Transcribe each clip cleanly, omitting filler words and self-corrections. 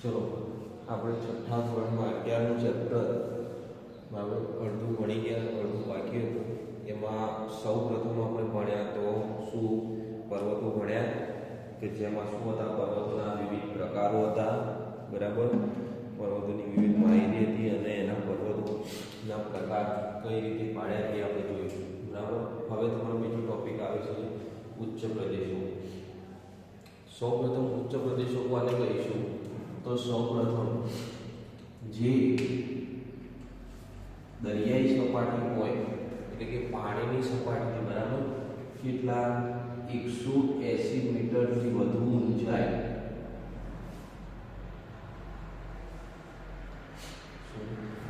ચલો આપણે છઠ્ઠા ધોરણમાં 11નું ચેપ્ટર બરાબર અડધું ભણી ગયા, અડધું બાકી હતું. એમાં સૌ પ્રથમ આપણે ભણ્યા તો શું પર્વતો ભણ્યા કે જેમાં શું હતા, પર્વતોના વિવિધ પ્રકારો હતા. બરાબર, પર્વતોની વિવિધ માહિતી હતી અને એના પર્વતોના પ્રકાર કઈ રીતે પાડ્યા તે આપણે જોઈશું. બરાબર, હવે તમારો બીજો ટોપિક આવે છે ઉચ્ચ પ્રદેશો. સૌ પ્રથમ ઉચ્ચ પ્રદેશો કોને કહીશું? તો સૌ પ્રથમ જે દરિયાઈ સપાટી હોય એટલે કે પાણીની સપાટી, બરાબર, કેટલા 180 મીટરથી વધુ ઊંચાઈ,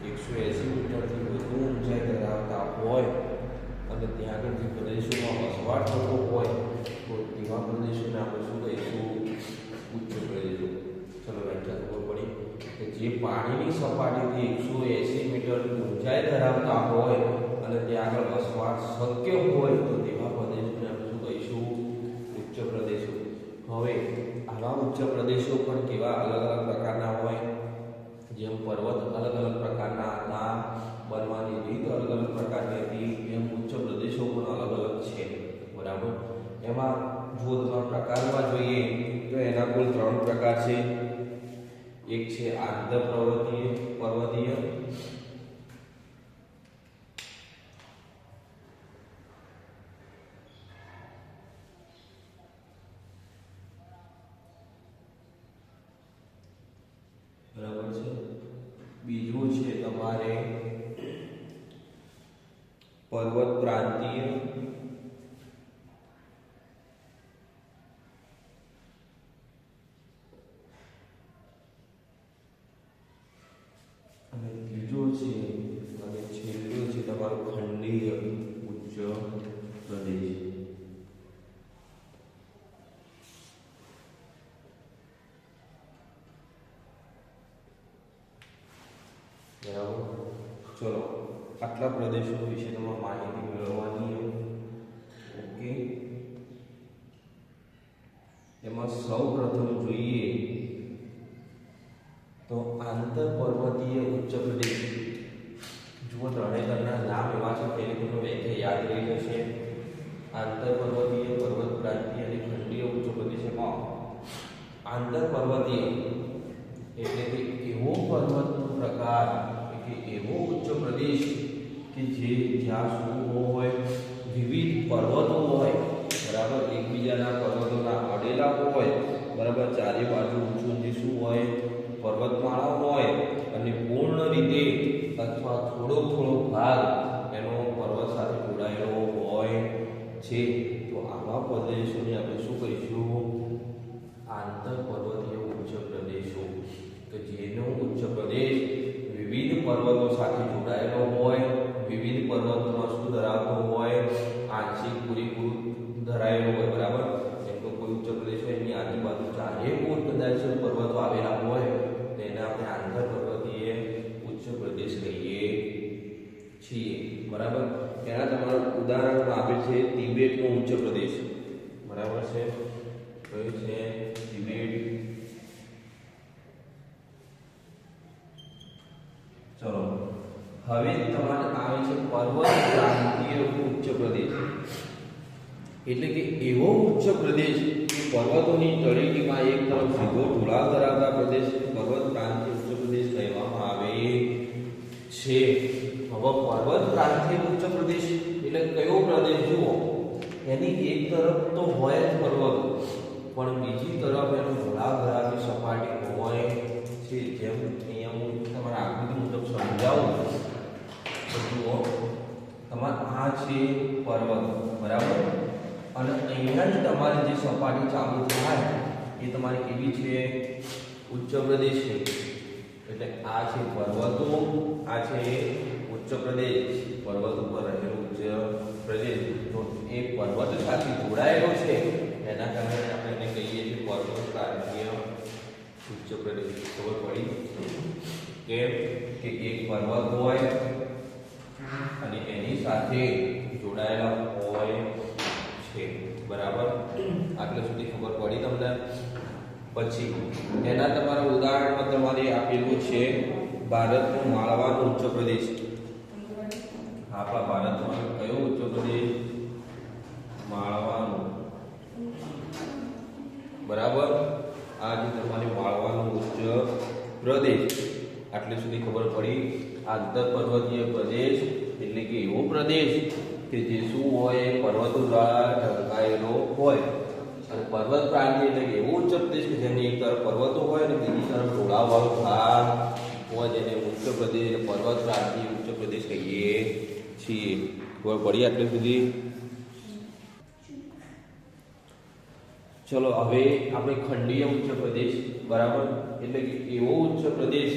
180 મીટરથી વધુ ઊંચાઈ ધરાવતા હોય અને ત્યાં આગળ જે પ્રદેશોમાં વસવાટ થતો હોય તો એવા પ્રદેશોને આપણે શું કહીશું? ઉચ્ચ પ્રદેશો. ચલો વ્યાખ્યા ખબર પડી કે જે પાણીની સપાટીથી 180 મીટર ઊંચાઈ ધરાવતા હોય અને ત્યાં આગળ વસવાટ શક્ય હોય તો તેવા પ્રદેશોને આપણે શું કહીશું? ઉચ્ચ પ્રદેશો. હવે આવા ઉચ્ચ પ્રદેશો પણ કેવા અલગ અલગ પ્રકારના હોય, જેમ પર્વત અલગ અલગ પ્રકારના હતા, બનવાની રીત અલગ અલગ પ્રકારની હતી, એમ ઉચ્ચ પ્રદેશો પણ અલગ અલગ છે. બરાબર, એમાં જો તમારા પ્રકારમાં જોઈએ તો એના કુલ 3 પ્રકાર છે. એક છે આંતર પર્વતીય, બરાબર છે. બીજું છે તમારે પર્વત પ્રાંતીય, અને ત્રીજો છે અને છેલ્લો છે તમારો ખંડીય ઉચ્ચ પ્રદેશ. બરાબર, ચલો આટલા પ્રદેશો વિશે તમારે માહિતી મેળવવાની. ઓકે, એમાં સૌ પ્રથમ જોઈએ તો આંતર પર્વતીય ઉચ્ચ પ્રદેશ. જુઓ, ત્રણેયના નામ એવા છે કે તમને વ્યાખ્યા યાદ રહી જશે. આંતર પર્વતીય, પર્વત પ્રાંતીય અને ખંડીય ઉચ્ચ પ્રદેશમાં આંતર પર્વતીય એટલે કે એવો પર્વતનો પ્રકાર કે એવો ઉચ્ચ પ્રદેશ કે જે જ્યાં શું હોય, વિવિધ પર્વતો હોય, બરાબર, એકબીજાના પર્વતોના અડેલા હોય, બરાબર, ચારે બાજુ ઊંચું ઊંચું શું હોય, પર્વતમાળા હોય અને પૂર્ણ રીતે અથવા થોડો ભાગ એનો પર્વત સાથે જોડાયેલો હોય છે. તો આવા પ્રદેશોને આપણે શું કહીશું? આંતર પર્વતીય ઉચ્ચ પ્રદેશો. કે જેનો ઉચ્ચ પ્રદેશ વિવિધ પર્વતો સાથે જોડાયેલો હોય, વિવિધ પર્વતોમાં શું ધરાવતો હોય? આંશિક પૂરેપૂરું ધરાયેલો હોય. બરાબર, જેમ કે કોઈ ઉચ્ચ પ્રદેશ હોય એની આજુબાજુ ચારે કોર કદાચ પર્વતો આવેલા હોય તેને આપણે આંતર પર્વતીય ઉચ્ચ પ્રદેશ કહીએ છીએ. બરાબર, એના તમારા ઉદાહરણ આપે છે તિબેટનો ઉચ્ચ પ્રદેશ. બરાબર છે, કયો છે? તિબેટ. ચલો હવે તમારે આવે છે પર્વત પ્રાંતીય ઉચ્ચ પ્રદેશ. એટલે કે એવો ઉચ્ચ પ્રદેશ કે પર્વતોની તળેટીમાં એક તરફ સીધો ઢોળાવ ધરાવતા પ્રદેશ પર્વત પ્રાંતીય ઉચ્ચ પ્રદેશ કહેવામાં આવે છે. હવે પર્વત પ્રાંતીય ઉચ્ચ પ્રદેશ એટલે કયો પ્રદેશ? જુઓ, એની એક તરફ તો હોય જ પર્વત, પણ બીજી તરફ એનો ઢોળાવ ધરાવતી સપાટી હોય છે. જેમ અહીંયા હું તમારા આકૃતિ મુજબ સમજાવું તો જુઓ, તમારે આ છે પર્વત, બરાબર, અને અહીંયા જ તમારી જે સપાટી ચાલુ થાય એ તમારી કેવી છે? ઉચ્ચ પ્રદેશ છે. એટલે આ છે પર્વતો, આ છે ઉચ્ચ પ્રદેશ, પર્વત ઉપર રહેલો ઉચ્ચ પ્રદેશ. તો એ પર્વત સાથે જોડાયેલો છે, એના કારણે આપણે એને કહીએ છીએ પર્વત પ્રાંતીય ઉચ્ચ પ્રદેશ. ખબર પડી કેમ? કે એક પર્વત હોય અને એની સાથે જોડાયેલા હોય છે. બરાબર, આટલે સુધી ખબર પડી તમને? પછી એના તમારા ઉદાહરણમાં તમારે આપેલું છે ભારતનો માળવાનો ઉચ્ચ પ્રદેશ. આપણા ભારતમાં કયો ઉચ્ચ પ્રદેશ? માળવાનો. બરાબર. આ જે તમારે માળવાનો ઉચ્ચ પ્રદેશ, આટલે સુધી ખબર પડી. આંતર પર્વતીય પ્રદેશ એટલે કે એવો પ્રદેશ કે જે શું હોય, પર્વતો દ્વારા ઢંકાયેલો હોય. અને પર્વત પ્રાંતીય એટલે કે એવો ઉચ્ચ પ્રદેશ કે જેની એક તરફ પર્વતો હોય અને બીજી તરફ ઢોળાવવાળો ભાગ હોય, જેને ઉચ્ચ પ્રદેશ, પર્વત પ્રાંતીય ઉચ્ચ પ્રદેશ કહીએ છીએ. ખબર પડી આટલે સુધી? ચલો હવે આપણે ખંડીય ઉચ્ચ પ્રદેશ, બરાબર, એટલે કે એવો ઉચ્ચ પ્રદેશ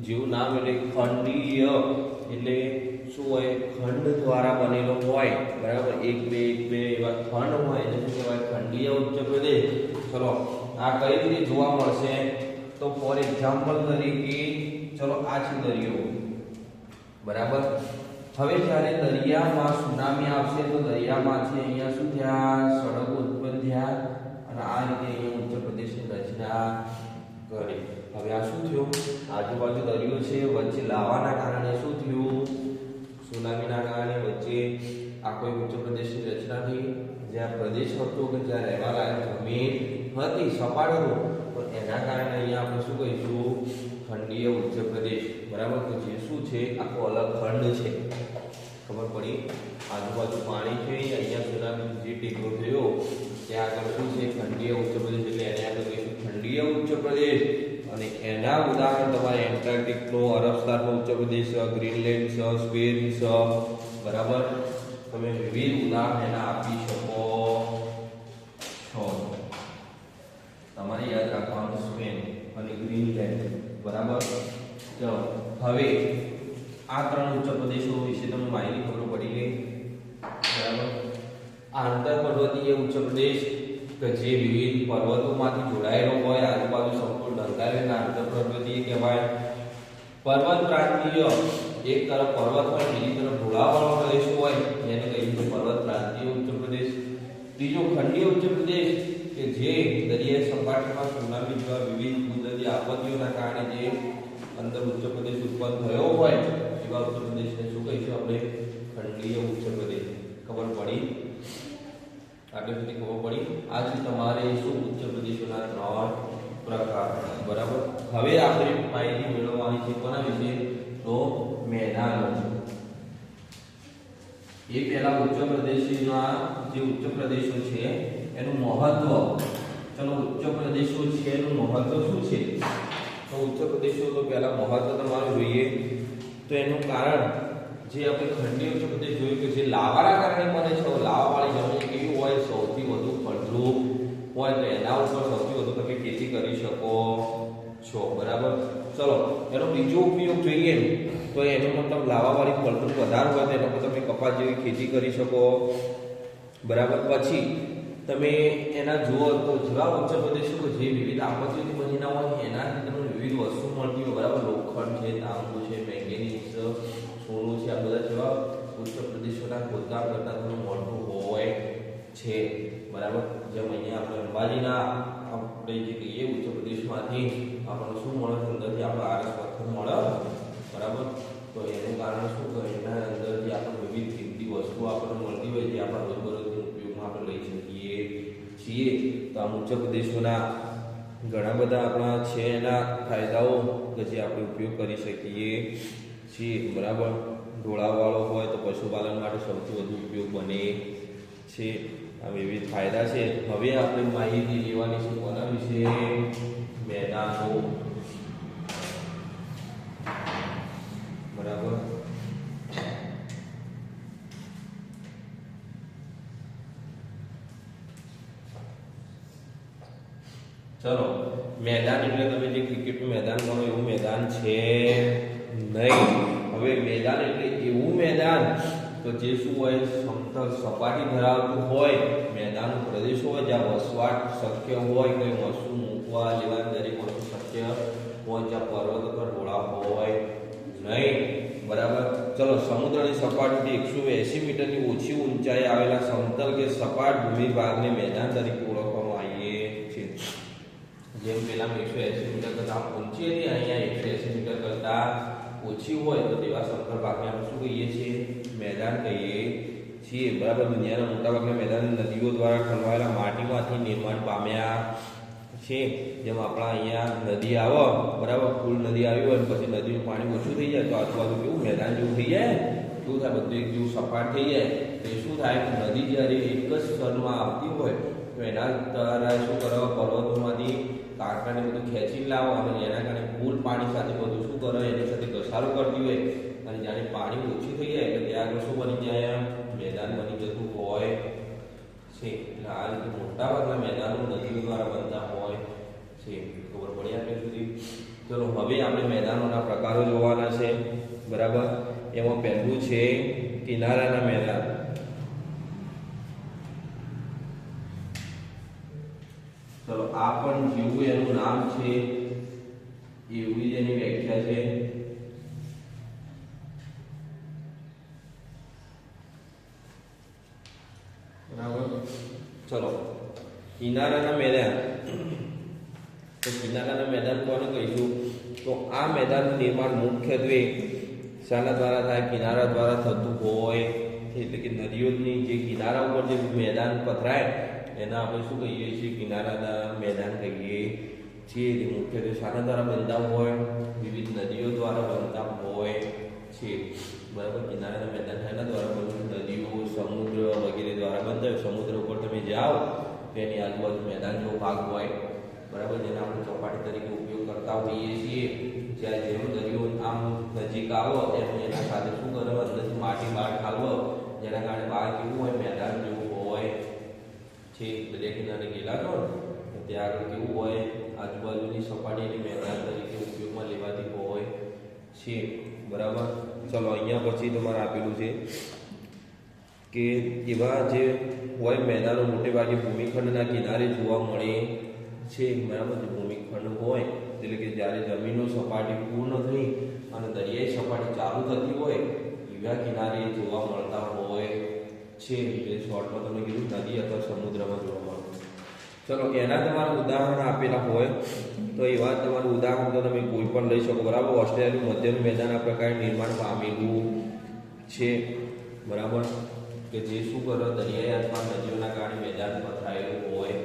જેવું નામ એટલે ખંડીય એટલે શું હોય, ખંડ દ્વારા બનેલો હોય. બરાબર, એક બે એવા ખંડ હોય એને શું કહેવાય? ખંડીય ઉચ્ચ પ્રદેશ. ચલો આ કઈ રીતે જોવા મળશે? તો ફોર એક્ઝામ્પલ તરીકે ચલો આ છે દરિયો. બરાબર, હવે જ્યારે દરિયામાં સુનામી આવશે તો દરિયામાંથી અહીંયા શું થયા? સડકો ઉત્પન્ન થયા અને આ રીતે અહીંયા ઉચ્ચ પ્રદેશની રચના કરી. હવે આ શું થયું? આજુબાજુ દરિયો છે, વચ્ચે લાવાના કારણે શું થયું? સુનામીના કારણે વચ્ચે આ કોઈ ઉચ્ચ પ્રદેશની રચના થઈ. જ્યાં પ્રદેશ હતો કે જ્યાં રહેવા લાયક જમીન હતી, સપાટ હતો, તો એના કારણે અહીંયા આપણે શું કહીશું? ખંડીય ઉચ્ચ પ્રદેશ. બરાબર, તો જે શું છે? આખો અલગ ખંડ છે. ખબર પડી? આજુબાજુ પાણી છે, અહીંયા સુનામી જે ટેકરો થયો ત્યાં આગળ શું છે? ખંડીય ઉચ્ચ પ્રદેશ. એટલે એને આગળ કહીશું ખંડીય ઉચ્ચ પ્રદેશ. અને એના ઉદાહરણ તમારે એન્ટાર્કટિકનો, અરબસાગરનો ઉચ્ચ પ્રદેશ, ગ્રીનલેન્ડ છે, સ્પેન છે. બરાબર, તમે વિવિધ ઉદાહરણ એના આપી શકો છો. તમારે યાદ રાખવાનું સ્પેન અને ગ્રીનલેન્ડ. બરાબર, ચલો હવે આ ત્રણ ઉચ્ચ પ્રદેશો વિશે તમને માહિતી ખબર પડી ગઈ. બરાબર, આંતર પર્વતીય ઉચ્ચ પ્રદેશ કે જે વિવિધ પર્વતોમાંથી જોડાયેલો હોય, આજુબાજુ સંપૂર્ણ ઢંકાયેલો આંતર પર્વતીય કહેવાય. પર્વત પ્રાંતીય એક તરફ પર્વત હોય, બીજી તરફ ઢોળાવવાળો પ્રદેશ હોય, જેને કહીશું પર્વત પ્રાંતીય ઉચ્ચ પ્રદેશ. ત્રીજો ખંડીય ઉચ્ચ પ્રદેશ કે જે દરિયાઈ સપાટીમાં સુનામી જેવા વિવિધ કુદરતી આપત્તિઓના કારણે જે અંદર ઉચ્ચ પ્રદેશ ઉત્પન્ન થયો હોય એવા ઉચ્ચ પ્રદેશને શું કહીશું આપણે? ખંડીય ઉચ્ચ પ્રદેશ. ખબર પડી? આટલે સુધી ખબર પડી? આ છે તમારે શું ઉચ્ચ પ્રદેશોના ત્રણ પ્રકાર. બરાબર, હવે આપણે માહિતી મેળવવાની છે કોના વિશે? તો મેદાનો. એ પહેલા ઉચ્ચ પ્રદેશોના જે ઉચ્ચ પ્રદેશો છે એનું મહત્વ. ચલો ઉચ્ચ પ્રદેશો છે એનું મહત્વ શું છે? તો ઉચ્ચ પ્રદેશો તો પહેલા મહત્વ તમારું જોઈએ. તો એનું કારણ જે આપણે ખંડીય ઉચ્ચ પ્રદેશ જોયું કે જે લાવાના કારણે બને છે. લાવાવાળી જમીન કેવી હોય? સૌથી વધુ ફળદ્રુપ હોય, તો એના ઉપર સૌથી વધુ તમે ખેતી કરી શકો છો. બરાબર, ચલો એનો બીજો ઉપયોગ જોઈએ તો એનો મતલબ લાવાવાળી ફળદ્રુપ વધારે હોય તો એના પર તમે કપાસ જેવી ખેતી કરી શકો. બરાબર, પછી તમે એના જુઓ તો જેવા ઉચ્ચ પ્રદેશો કે જે વિવિધ આપત્તિઓથી બનેલા હોય એનાથી તમને વિવિધ વસ્તુ મળતી હોય. બરાબર, લોખંડ છે, તાંબુ છે, મેંગેનીઝ, સોનું છે, આ બધા જેવા ઉચ્ચ પ્રદેશોના ખોદકામ કરતા તમને મળતું હોય છે. બરાબર, જેમ અહીંયા આપણે અંબાજીના આપણે જે કહીએ ઉચ્ચ પ્રદેશમાંથી આપણને શું મળે? અંદરથી આપણે આરસ પથ્થર મળે. બરાબર, તો એનું કારણ શું? તો એના અંદર જે આપણે વિવિધ કિંમતી વસ્તુઓ આપણને મળતી હોય જે આપણા રોજબરોજના ઉપયોગમાં આપણે લઈ શકીએ છીએ. તો આ ઉચ્ચ પ્રદેશોના ઘણા બધા આપણા છે એના ફાયદાઓ કે જે આપણે ઉપયોગ કરી શકીએ છીએ. બરાબર, ઢોળાવવાળો હોય તો પશુપાલન માટે સૌથી વધુ ઉપયોગ બને છે. આ વિવિધ ફાયદા છે. હવે આપણે માહિતી લેવાની છે કોના વિશે? મેદાનો. બરાબર, ચલો મેદાન એટલે તમે જે ક્રિકેટનું મેદાન ગણો એવું મેદાન છે નહીં. હવે મેદાન એટલે એવું મેદાન તો જે શું હોય? સમતલ સપાટી ધરાવતું હોય, મેદાન પ્રદેશ હોય જ્યાં વસવાટ શક્ય હોય, કોઈ વસ્તુ મૂકવા લેવા દરેક વસ્તુ શક્ય હોય, જ્યાં પર્વત પર ઢોળાવ હોય નહીં. બરાબર, ચલો સમુદ્રની સપાટીથી 180 મીટરની ઓછી ઊંચાઈ આવેલા સમતલ કે સપાટ ભૂમિ ભાગને મેદાન તરીકે ઓળખવામાં આવે છે. જેમ પેલામાં 180 મીટર કરતાં ઊંચી હતી, અહીંયા 180 મીટર કરતાં ઓછી હોય તો તેવા સમતલ ભાગને આપણે શું કહીએ છીએ? મેદાન કહીએ છીએ. બરાબર. દુનિયાના મોટાભાગના મેદાન નદીઓ દ્વારા ઠલવાયેલા માટીમાંથી નિર્માણ પામ્યા છે. જેમ આપણા અહીંયા નદી આવે, બરાબર, ફૂલ નદી આવી હોય પછી નદીનું પાણી ઓછું થઈ જાય તો આજુબાજુ કેવું મેદાન જેવું થઈ જાય, શું થાય? બધું એક જેવું સપાટ થઈ જાય. તો શું થાય કે નદી જ્યારે એક જ સ્તરમાં આવતી હોય તો એના દ્વારા શું કરો? પર્વતોમાંથી કાંકરાને બધું ખેંચી લાવો અને એના કારણે ફૂલ પાણી સાથે બધું શું કરો? એની સાથે ઘસારો કરતી હોય અને જ્યારે પાણી ઓછું થઈ જાય એટલે ત્યાં આગળ શું બની જાય? મેદાન બની જતું હોય છે. એટલે આ રીતે મોટાભાગના મેદાનો નદીઓ દ્વારા બનતા હોય છે. ખબર પડી આપણે સુધી? ચલો હવે આપણે મેદાનોના પ્રકારો જોવાના છે. બરાબર. એમાં પહેલું છે કિનારાના મેદાન. ચલો આ પણ જેવું એનું નામ છે એવી જ એની વ્યાખ્યા છે. બરાબર. ચલો કિનારાના મેદાન. તો કિનારાના મેદાન કોને કહીશું? તો આ મેદાનનું નિર્માણ મુખ્યત્વે શાના દ્વારા થાય? કિનારા દ્વારા થતું હોય. એટલે કે નદીઓની જે કિનારા ઉપર જે મેદાન પથરાય એના આપણે શું કહીએ છીએ? કિનારાના મેદાન કહીએ છીએ. તે મુખ્યત્વે શાના દ્વારા બનતા હોય? વિવિધ નદીઓ દ્વારા બનતા હોય છે. બરાબર. કિનારાના મેદાન શાના દ્વારા બનતા? નદીઓ, સમુદ્ર વગેરે દ્વારા બનતા હોય. સમુદ્ર ઉપર તમે જાઓ તેની આજુબાજુ મેદાન જેવો ભાગ હોય, બરાબર, જેને આપણે ચોપાટી તરીકે ઉપયોગ કરતા હોઈએ છીએ. જ્યારે જેમ દરિયો આમ નજીક આવો એમ એના સાથે શું કરો? અંદરથી માટી બહાર ઠાલવો, જેના કારણે બહાર કેવું હોય? મેદાન જેવું હોય છે. દરિયા કિનારે ગયેલા છો તો ત્યાં આગળ કેવું હોય? આજુબાજુની સપાટીને મેદાન તરીકે ઉપયોગમાં લેવાતી હોય છે. બરાબર. ચલો અહીંયા પછી તમારે આપેલું છે કે એવા જે હોય મેદાનો મોટે ભાગે ભૂમિખંડના કિનારે જોવા મળે છે. બરાબર. જે ભૂમિખંડ હોય એટલે કે જ્યારે જમીનનો સપાટી પૂર્ણ થઈ અને દરિયાઈ સપાટી ચાલુ થતી હોય એવા કિનારે જોવા મળતા હોય છે. એટલે શોર્ટમાં તમે કીધું નદી અથવા સમુદ્રમાં જોવા મળે. ચલો એના તમારા ઉદાહરણ આપેલા હોય તો એવા તમારું ઉદાહરણ તો તમે કોઈ પણ લઈ શકો. બરાબર. ઓસ્ટ્રેલિયાનું મધ્યનું મેદાન આ પ્રકારે નિર્માણ પામેલું છે. બરાબર. કે જે શું કરો? દરિયાઈ અથવા નદીઓના કારણે મેદાન પથરાયેલું હોય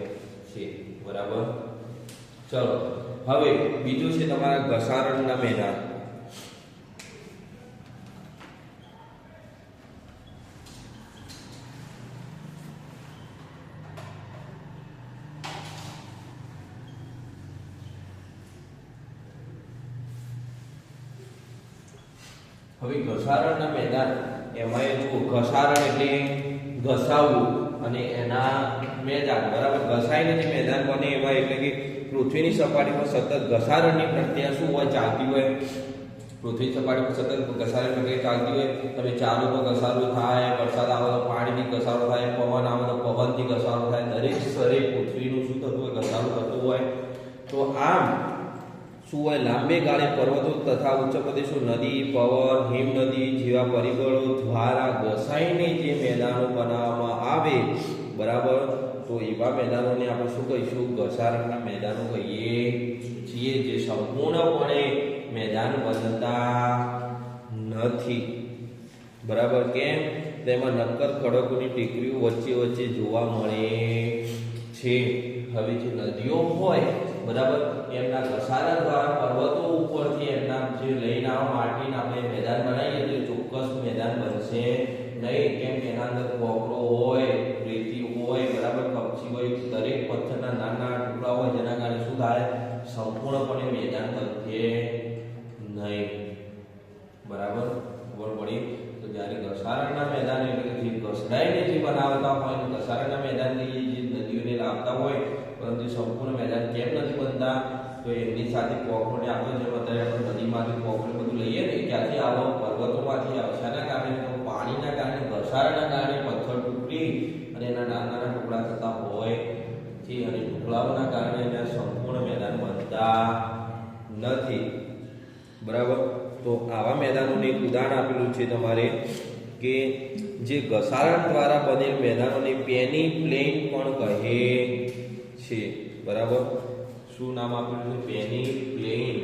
છે. બરાબર. ચલો હવે બીજું છે તમારા ઘસારણના મેદાન. હવે ઘસારણના મેદાન એમાં જો ઘસારણ એટલે ઘસાવવું અને એના મેદાન. બરાબર. ઘસાઈને જે મેદાન બને એમાં એટલે કે પૃથ્વીની સપાટી પર સતત ઘસારણની પ્રક્રિયા શું હોય? ચાલતી હોય. પૃથ્વી સપાટી પર સતત ઘસારણની પ્રક્રિયા ચાલતી હોય. તમે ચાલો તો ઘસારો થાય, વરસાદ આવે તો પાણીથી ઘસારો થાય, પવન આવે તો પવનથી ઘસારો થાય. દરેક સ્તરે પૃથ્વીનું શું થતું હોય? ઘસારો થતો હોય. તો આમ શું હોય? લાંબે ગાળે પર્વતો તથા ઉચ્ચ પ્રદેશો, નદી, પવન, હિમ નદી જેવા પરિબળો દ્વારા ઘસાઈને જે મેદાનો બનાવવામાં આવે, બરાબર, તો એવા મેદાનોને આપણે શું કહીશું? ઘસારણના મેદાનો કહીએ છીએ. જે સંપૂર્ણપણે મેદાન બનતા નથી. બરાબર. કેમ? તેમાં નક્કર ખડકોની ટેકરીઓ વચ્ચે વચ્ચે જોવા મળે છે. હવે જે નદીઓ હોય, બરાબર, એમના ઘસારા દ્વારા પર્વતો ઉપરથી એમના જે લઈને આવા માટીને આપણે મેદાન બનાવીએ તો ચોક્કસ મેદાન બનશે નહીં. કેમ કે એના અંદર કોકરો હોય, રેતી હોય, બરાબર, કપચી હોય, દરેક પથ્થરના નાના ટુકડા હોય, જેના કારણે શું થાય? સંપૂર્ણપણે મેદાન બનશે નહીં. બરાબર. ખબર પડી? તો જ્યારે ઘસારણના મેદાન એટલે કે જે ઘસડાઈને જે બનાવતા હોય તો ઘસારણના મેદાનની જે નદીઓને લાવતા હોય, પરંતુ સંપૂર્ણ મેદાન કેમ નથી બનતા? તો એમની સાથે કોકરોને આપણે જેમ અત્યારે આપણે નદીમાંથી કોકરો બધું લઈએ ને, ક્યાંથી આવો? પર્વતોમાંથી આવે. શાના કારણે? તો પાણીના કારણે, ઘસારણના કારણે પથ્થર તૂટી અને એના નાના નાના ટુકડા થતા હોય છે. અને ટુકડાઓના કારણે એના સંપૂર્ણ મેદાન બનતા નથી. બરાબર. તો આવા મેદાનોને એક ઉદાહરણ આપેલું છે તમારે કે જે ઘસારણ દ્વારા બનેલ મેદાનોને પેની પ્લેન પણ કહે છે. બરાબર. શું નામ આપેલું છે? Penny plane.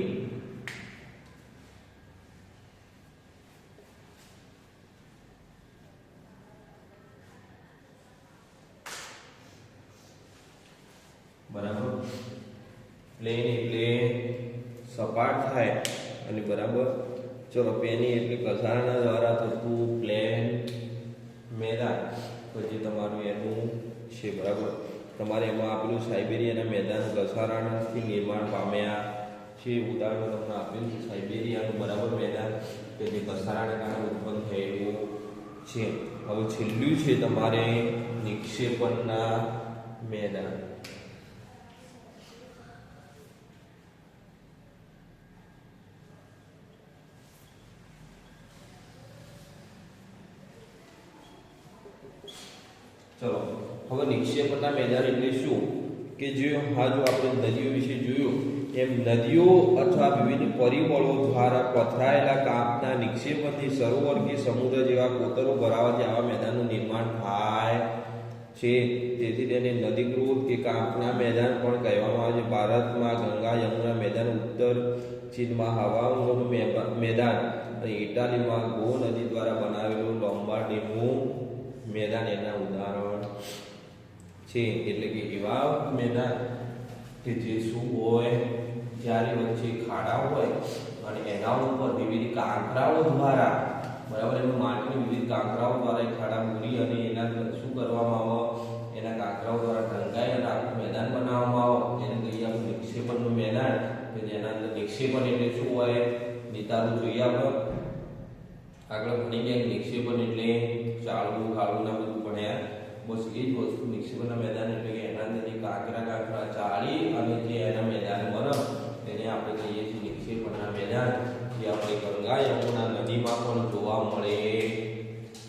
બરાબર. પ્લેન એટલે સપાટ થાય અને બરાબર. ચલો, પેની એટલે ઘસારા દ્વારા થતું પ્લેન મેદાન, તો જે તમારું એનું છે. બરાબર. તમારે એમાં આપેલું સાઇબેરિયાના મેદાન ઘસારાથી નિર્માણ પામ્યા છે. ઉદાહરણ તમને આપેલું છે સાઇબેરિયાનું બરાબર મેદાન કે જે ઘસારાને કારણે ઉત્પન્ન થયેલું છે. હવે છેલ્લું છે તમારે નિક્ષેપણના મેદાન. ચલો, હવે નિક્ષેપણના મેદાન એટલે શું કે જો આપણે નદીઓ વિશે જોયું એમ નદીઓ અથવા વિવિધ પરિબળો દ્વારા પથરાયેલા કાંપના નિક્ષેપણથી સરોવર કે સમુદ્ર જેવા કોતરો ભરાવાથી આવા મેદાનનું નિર્માણ થાય છે. તેથી તેને નદીકૃત કે કાંપના મેદાન પણ કહેવામાં આવે છે. ભારતમાં ગંગા યમુના મેદાન, ઉત્તર ચીનમાં હવાઓનું મેદાન અને ઇટાલીમાં ગો નદી દ્વારા બનાવેલું લોમ્બાર્ડીનું મેદાન એના ઉદાહરણ છે. એટલે કે એવા મેદાન કે જે શું હોય, જ્યારે વચ્ચે ખાડા હોય અને એના ઉપર વિવિધ કાંકરાઓ દ્વારા બરાબર એનું માટીની વિવિધ કાંકરાઓ દ્વારા એ ખાડા પૂરી અને એના શું કરવામાં આવે, એના કાંકરાઓ દ્વારા ઢંકાઈ અને આખું મેદાન બનાવવામાં આવે. એને કહીએ આપણે નિક્ષેપણનું મેદાન, કે જેના અંદર નિક્ષેપણ એટલે શું હોય નિતારું જોઈએ આપણે આગળ ભણી ગયા. નિક્ષેપણ એટલે ચાળવું ખાળવું ના બધું ભણ્યા. બસ એ જ વસ્તુ નિક્ષેપણના મેદાન એટલે કે એના અંદર જે કાંકરા ચાળી અને જે એના મેદાન બને તેને આપણે કહીએ છીએ નિક્ષેપણના મેદાન, જે આપણે ગંગા યમુના નદીમાં પણ જોવા મળે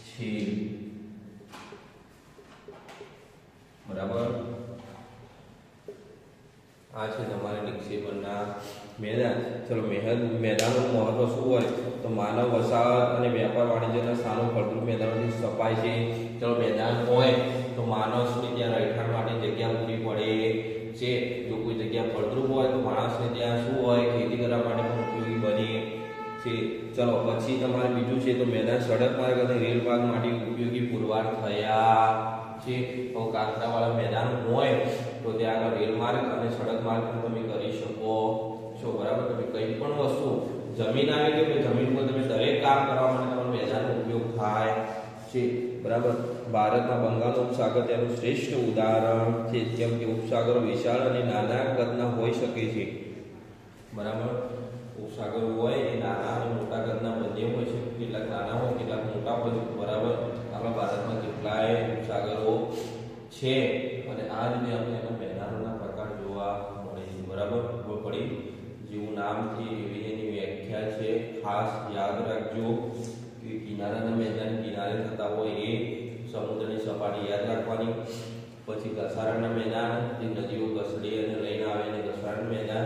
છે. બરાબર. આ છે તમારે નિક્ષેપણના મેદાન. ચલો, મેદાનનું મહત્વ શું હોય તો માનવ વસાહત અને વેપાર વાણિજ્યના સ્થાનો ફળદ્રુપ મેદાનોથી સપાય છે. ચલો, મેદાન હોય તો માણસને ત્યાં રહેઠાણ માટે જગ્યા પૂરી પડે છે. જો કોઈ જગ્યા ફળદ્રુપ હોય તો માણસને ત્યાં શું હોય ખેતી કરવા માટે પણ ઉપયોગી બને છે. ચલો, પછી તમારે બીજું છે તો મેદાન સડક માર્ગ અને રેલ માર્ગ માટે ઉપયોગી પુરવાર થયા છે. તો કાંકરાવાળા મેદાન હોય તો ત્યાં આગળ રેલ માર્ગ અને સડક માર્ગ પણ તમે કરી શકો છો. બરાબર. તમે કંઈ પણ વસ્તુ જમીન આવી કે જમીન પર તમે દરેક કામ કરવા માટે તમારો મેદાનનો ઉપયોગ થાય છે. બરાબર. ભારતના બંગાળનો ઉપસાગર તેનું શ્રેષ્ઠ ઉદાહરણ છે. જેમ કે ઉપસાગરો વિશાળ અને નાના કદના હોઈ શકે છે. બરાબર. ઉપસાગરો હોય એ નાના અને મોટા કદના બંને હોય છે. કેટલાક નાના હોય કેટલાક મોટા હોય છે. બરાબર. આપણા ભારતમાં કેટલાય ઉપસાગરો છે અને આ રીતે આપણે એના મેદાનોના પ્રકાર જોવા મળે છે. બરાબર. પડી જેવું નામથી એવી એની વ્યાખ્યા છે. ખાસ યાદ રાખજો કે કિનારાના મેદાન કિનારે થતા હોય એ સમુદ્રની સપાટી યાદ રાખવાની. પછી ઘસારાના મેદાન જે નદીઓ ઘસડી અને લઈને આવે એને ઘસારાનું મેદાન.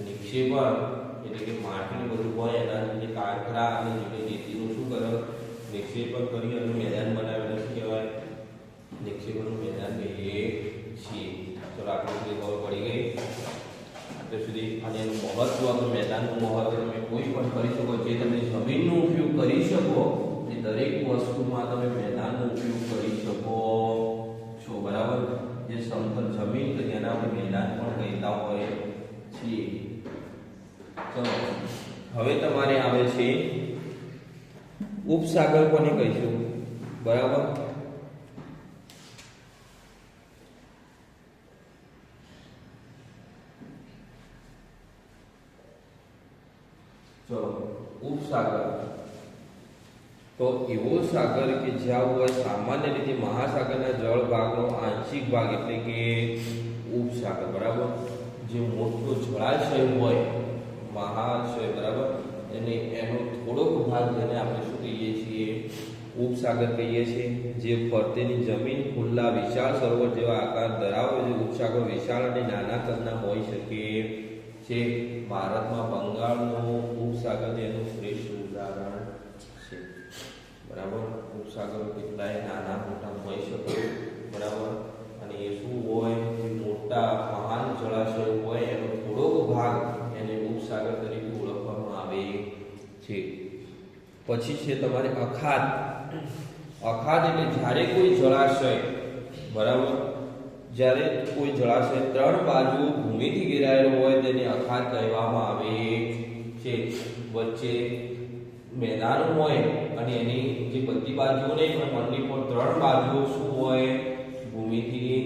નિક્ષેપણ એટલે કે માટીનું બધું હોય એના જે કાંકરા અને રેતીનું શું કરે નિક્ષેપણ કરી અને મેદાન બનાવેલું શું કહેવાય નિક્ષેપણનું મેદાન કહીએ છીએ. તો આટલું ખબર પડી ગઈ અત્યાર સુધી. અને એનું મહત્વ તો મેદાનનું મહત્વ તમે કોઈ પણ કરી શકો. જે તમે જમીનનો ઉપયોગ કરી શકો એ દરેક વસ્તુમાં તમે મેદાનનો ઉપયોગ કરી શકો છો. બરાબર. જે સમતલ જમીન તો તેના આપણે મેદાન પણ કહેતા હોય છીએ. ચલો, હવે તમારે આવે છે ઉપસાગર કોને કહીશું. બરાબર. ચલો, ઉપસાગર તો એવો સાગર કે જ્યાં હોય સામાન્ય રીતે મહાસાગરના જળ ભાગનો આંશિક ભાગ એટલે કે ઉપસાગર. બરાબર. જે મોટો જળાશય હોય મહાશય, બરાબર, એનો થોડોક ભાગ જેને આપણે શું કહીએ છીએ ઉપસાગર કહીએ છીએ. જે ફરતેની જમીન ખુલ્લા વિશાળ સરોવર જેવા આકાર ધરાવે છે. ઉપસાગર વિશાળ અને નાના કદના હોઈ શકે છે. ભારતમાં બંગાળનો ઉપસાગર તેનું શ્રેષ્ઠ ઉદાહરણ છે. બરાબર. ઉપસાગરો કેટલાય નાના મોટા હોઈ શકે. બરાબર. અને એ શું હોય મોટા મહાન જળાશય હોય એનો પછી છે તમારે અખાત. અખાત એટલે જ્યારે કોઈ જળાશય, બરાબર, જ્યારે કોઈ જળાશય 3 બાજુ ભૂમિથી ઘેરાયેલો હોય તેને અખાત કહેવામાં આવે છે. વચ્ચે મેદાન હોય અને એની જે બધી બાજુઓ નહીં પણ મનની પણ 3 બાજુઓ શું હોય, ભૂમિથી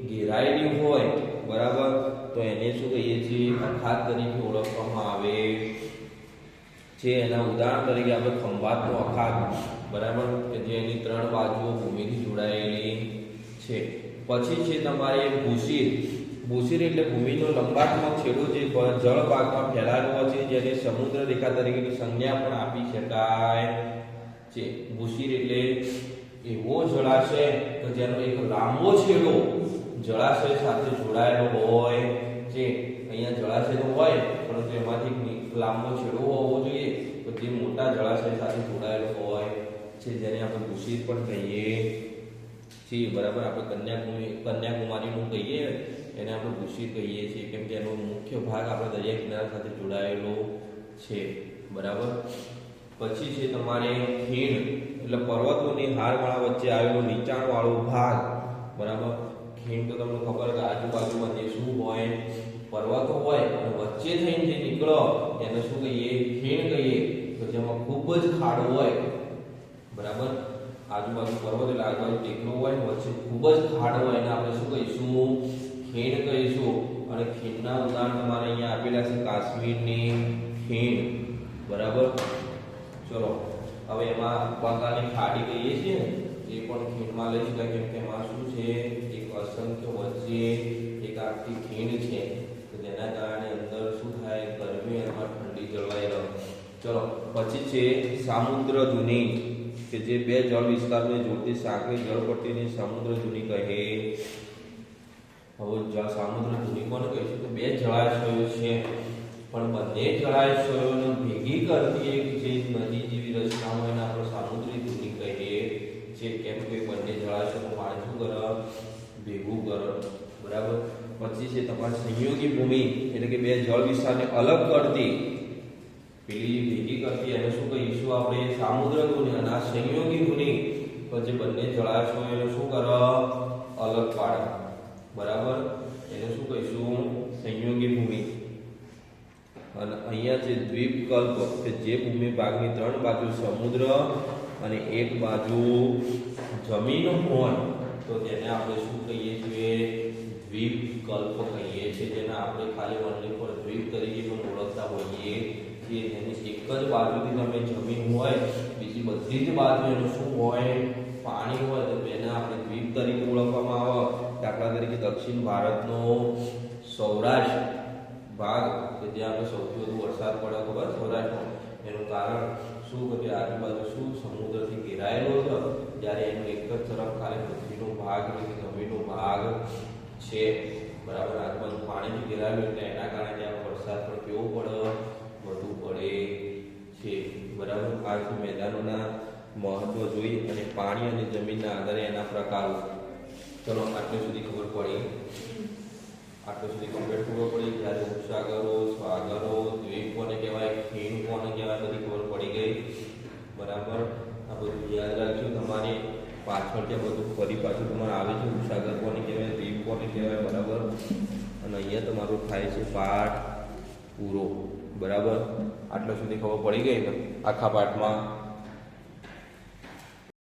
ઘેરાયેલી હોય, બરાબર, તો એને શું કહીએ છીએ, અખાત તરીકે ઓળખવામાં આવે છે. એના ઉદાહરણ તરીકે આપણે ખંભાતનો અખાત, બરાબર, કે જે એની 3 બાજુઓ ભૂમિથી જોડાયેલી છે. પછી છે તમારે ભૂશીર. ભૂશીર એટલે ભૂમિનો લંબાત્મક છેડો જે જળ ભાગમાં ફેલાયેલો હોય છે, જેને સમુદ્ર રેખા તરીકેની સંજ્ઞા પણ આપી શકાય છે. ભૂશીર એટલે એવો જળાશય કે જેનો એક લાંબો છેડો જળાશય સાથે જોડાયેલો હોય છે. અહીંયા જળાશય તો હોય પરંતુ એમાંથી લાંબો છેડો હોવો જોઈએ તો જે મોટા જળાશય સાથે જોડાયેલો હોય છે, જેને આપણે ભૂશીર પણ કહીએ છીએ, બરાબર. આપણે કન્યાકુમારીનું કહીએ એને આપણે ભૂશીર કહીએ છીએ, કેમ કે એનો મુખ્ય ભાગ આપણે દરિયા કિનારા સાથે જોડાયેલો છે, બરાબર. પછી છે તમારે ખીણ એટલે પર્વતોની હારમાળા વચ્ચે આવેલો નીચાણવાળો ભાગ, બરાબર. ખીણ તો તમને ખબર કે આજુબાજુમાં જે શું હોય, પર્વતો હોય અને વચ્ચે થઈને જે નીકળો એને શું કહીએ, ખીણ કહીએ. તો જેમાં ખૂબ જ ખાડો હોય, બરાબર, આજુબાજુ પર્વત એટલે આજુબાજુ ટેકરો હોય, વચ્ચે ખૂબ જ ખાડો હોય એને આપણે શું કહીશું, ખીણ કહીશું. અને ખીણના ઉદાહરણ તમારે અહીંયા આપેલા છે, કાશ્મીરની ખીણ, બરાબર. ચલો હવે એમાં બંગાળની ખાડી કહીએ છીએ ને, એ પણ ખીણમાં લઈ શકાય, કેમ કે એમાં શું છે, એક અસંખ્ય વચ્ચે એક આખી ખીણ છે, તો જેના કારણે અંદર શું થાય, ગરમી અને ઠંડી જળવાઈ રહે. ચલો પછી છે સામુદ્રધુની, કે જે 2 જળ વિસ્તારને જોડતી સાંકડી જળપટ્ટીને સામુદ્રધુની કહે. હવે સામુદ્રધુની કોને કહીશું, તો 2 જળાશયો છે પણ બંને જળાશયોને ભેગી કરતી એક જે નદી જેવી રચના હોય એને આપણે સામુદ્રિક ધુની કહીએ છીએ, કેમ કે બંને જળાશયોનું પાણી શું કરે, ભેગું કરે, બરાબર. પછી છે તમારી સંયોગી ભૂમિ એટલે કે 2 જળ વિસ્તારને અલગ કરતી, પેલી ભેગી કરતી એને શું કહીશું આપણે, સામુદ્રધુની. અને આ સંયોગી ધુની તો જે બંને જળાશયો એને શું કરે, અલગ પાડે, બરાબર, એને શું કહીશું, સંયોગી ભૂમિ. અને અહીંયા છે દ્વીપકલ્પ, કે જે ભૂમિ ભાગની 3 બાજુ સમુદ્ર અને 1 બાજુ જમીન હોય તો તેને આપણે શું કહીએ છીએ, દ્વીપકલ્પ કહીએ છીએ, જેને આપણે ખાલી વનલી પર દ્વીપ તરીકે પણ ઓળખતા હોઈએ છીએ. જેની એક જ બાજુથી તમે જમીન હોય, બીજી બધી જ બાજુ એનું શું હોય, પાણી હોય, તો તેને આપણે દ્વીપ તરીકે ઓળખવામાં આવે. દાખલા તરીકે દક્ષિણ ભારતનો સૌરાષ્ટ્ર ભાગ કે જ્યાં આપણે સૌથી વધુ વરસાદ પડે, ખબર, સૌરાષ્ટ્રમાં, એનું કારણ શું કે આજુબાજુ શું સમુદ્રથી ઘેરાયેલો છે, જ્યારે એનો એક જ તરફ ખાલી પૃથ્વીનો ભાગ એટલે જમીનનો ભાગ છે, બરાબર. આજુબાજુ પાણીથી ઘેરાયેલું એટલે એના કારણે ત્યાં વરસાદ પણ કેવો પડે, વધુ પડે છે, બરાબર. આ મેદાનોના મહત્વ જોઈ અને પાણી અને જમીનના આધારે એના પ્રકારો. ચલો આટલું સુધી ખબર પડી, આટલું સુધી કમ્પ્લીટ ખબર પડી. જ્યારે ઉપસાગરો, સાગરો, દ્વીપ કોને કહેવાય, ખીણ કોને કહેવાય, બધી ખબર પડી ગઈ, બરાબર. આ બધું યાદ રાખજો તમારે, પાછળ ત્યાં બધું ફરી પાછું તમારે આવે છે, ઉપસાગર કોને કહેવાય, દ્વીપ કોને કહેવાય, બરાબર. અને અહીંયા તમારું થાય છે પાઠ પૂરો, બરાબર. આટલા સુધી ખબર પડી ગઈ ને આખા પાઠમાં.